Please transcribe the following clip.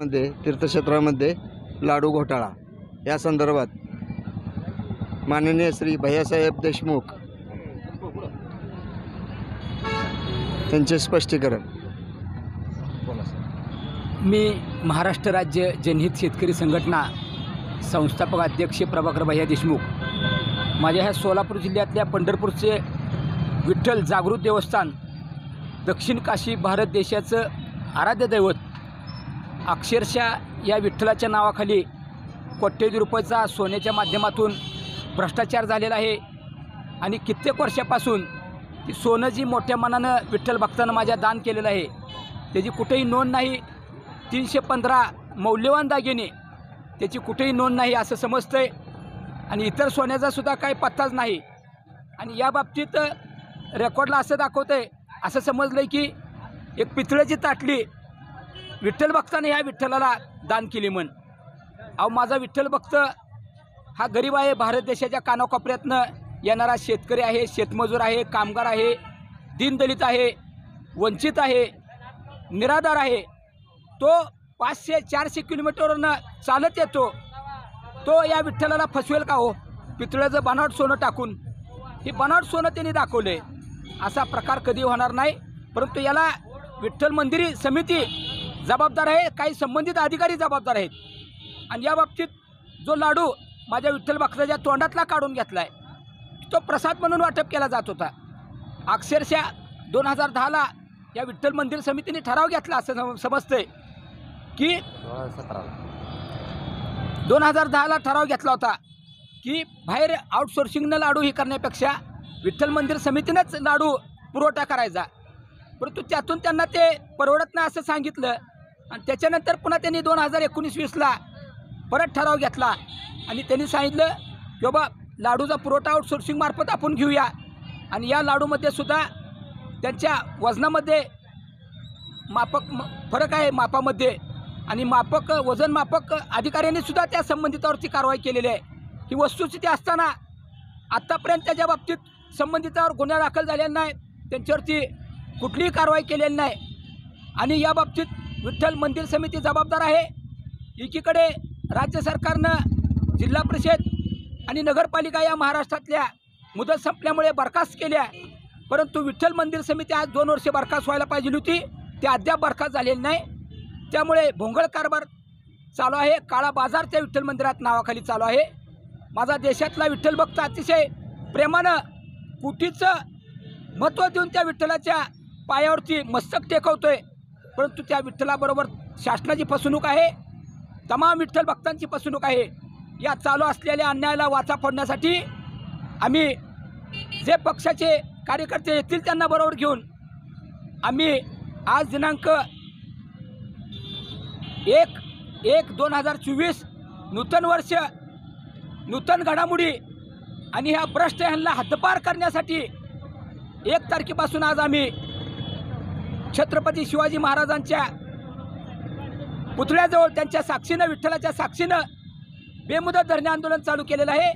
मध्ये तीर्थक्षेत्रामध्ये लाडू घोटाळा या संदर्भात माननीय श्री भैयासाहेब देशमुख यांचे स्पष्टीकरण। मी महाराष्ट्र राज्य जनहित शेतकरी संघटना संस्थापक अध्यक्ष प्रभाकर भैया देशमुख। माझ्या ह्या सोलापूर जिल्ह्यातल्या पंढरपूरचे विठ्ठल जागृत देवस्थान, दक्षिण काशी भारत देशाचं आराध्य दैवत, अक्षरशः या विठ्ठलाच्या नावाखाली कोट्यवधी रुपयाचा सोन्याच्या माध्यमातून भ्रष्टाचार झालेला आहे। आणि कित्येक वर्षापासून ती सोनं जी मोठ्या मनानं विठ्ठल भक्तांना माझ्या दान केलेलं आहे त्याची कुठेही नोंद नाही। 315 मौल्यवान दागिने त्याची कुठेही नोंद नाही असं समजतंय। आणि इतर सोन्याचा सुद्धा काही पत्ताच नाही। आणि या बाबतीत रेकॉर्डला असं दाखवतंय, असं समजलं की एक पितळेची ताटली विठ्ठल भक्ताने ह्या विठ्ठलाला दान केली म्हण। अहो, माझा विठ्ठल भक्त हा गरीब आहे, भारत देशाच्या कानाकोपऱ्यातनं येणारा शेतकरी आहे, शेतमजूर आहे, कामगार आहे, दीनदलित आहे, वंचित आहे, निराधार आहे। तो 500-400 किलोमीटरवरनं चालत येतो, तो या विठ्ठलाला फसवेल का हो? पितळेचं बनावट सोनं टाकून हे बनावट सोनं त्यांनी दाखवले, असा प्रकार कधी होणार नाही। परंतु याला विठ्ठल मंदिरी समिती जबाबदार आहे, काही संबंधित अधिकारी जबाबदार आहेत। आणि या बाबतीत जो लाडू माझ्या विठ्ठल भक्ताच्या तोंडातला काढून घेतला आहे तो प्रसाद म्हणून वाटप केला जात होता। अक्षरशः 2010ला या विठ्ठल मंदिर समितीने ठराव घेतला असं समजतंय की 2010ला ठराव घेतला होता की बाहेर आउटसोर्सिंगनं लाडू हे करण्यापेक्षा विठ्ठल मंदिर समितीनंच लाडू पुरवठा करायचा। परंतु त्यातून त्यांना ते परवडत नाही असं सांगितलं। आणि त्याच्यानंतर पुन्हा त्यांनी 2019-20ला परत ठराव घेतला आणि त्यांनी सांगितलं की बाबा लाडूचा पुरवठा आउटसोर्सिंग मार्फत आपण घेऊया। आणि या लाडूमध्ये सुद्धा त्यांच्या वजनामध्ये फरक आहे मापामध्ये, आणि वजन मापक अधिकाऱ्यांनी सुद्धा त्या संबंधितावरती कारवाई केलेली आहे। ही वस्तुस्थिती असताना आत्तापर्यंत त्याच्या बाबतीत संबंधितावर गुन्हा दाखल झालेला नाही, त्यांच्यावरती कुठलीही कारवाई केलेली नाही। आणि या बाबतीत विठ्ठल मंदिर समिती जबाबदार आहे। एकीकडे राज्य सरकारनं जिल्हा परिषद आणि नगरपालिका या महाराष्ट्रातल्या मुदत संपल्यामुळे बरखास्त केल्या, परंतु विठ्ठल मंदिर समिती आज 2 वर्षे बरखास्त व्हायला पाहिजे होती, ते अद्याप बरखास्त झालेली नाही। त्यामुळे भोंगळ कारभार चालू आहे, काळा बाजार त्या विठ्ठल मंदिरात नावाखाली चालू आहे। माझा देशातला विठ्ठल भक्त अतिशय प्रेमानं कुटीचं महत्त्व देऊन त्या विठ्ठलाच्या पायावरती मस्तक टेकवतोय, परंतु त्या विठ्ठलाबरोबर शासनाची फसवणूक आहे, तमाम विठ्ठल भक्तांची फसवणूक आहे। या चालू असलेल्या अन्यायाला वाचा फोडण्यासाठी आम्ही जे पक्षाचे कार्यकर्ते येतील त्यांना बरोबर घेऊन आम्ही आज दिनांक 1/1/2024 नूतन वर्ष, नूतन घडामोडी आणि ह्या भ्रष्ट ह्यांना हद्दपार करण्यासाठी 1 तारखेपासून आज आम्ही छत्रपती शिवाजी महाराजांच्या पुतळ्याजवळ त्यांच्या साक्षीनं, विठ्ठलाच्या साक्षीनं बेमुदत धरणे आंदोलन चालू केलेलं आहे।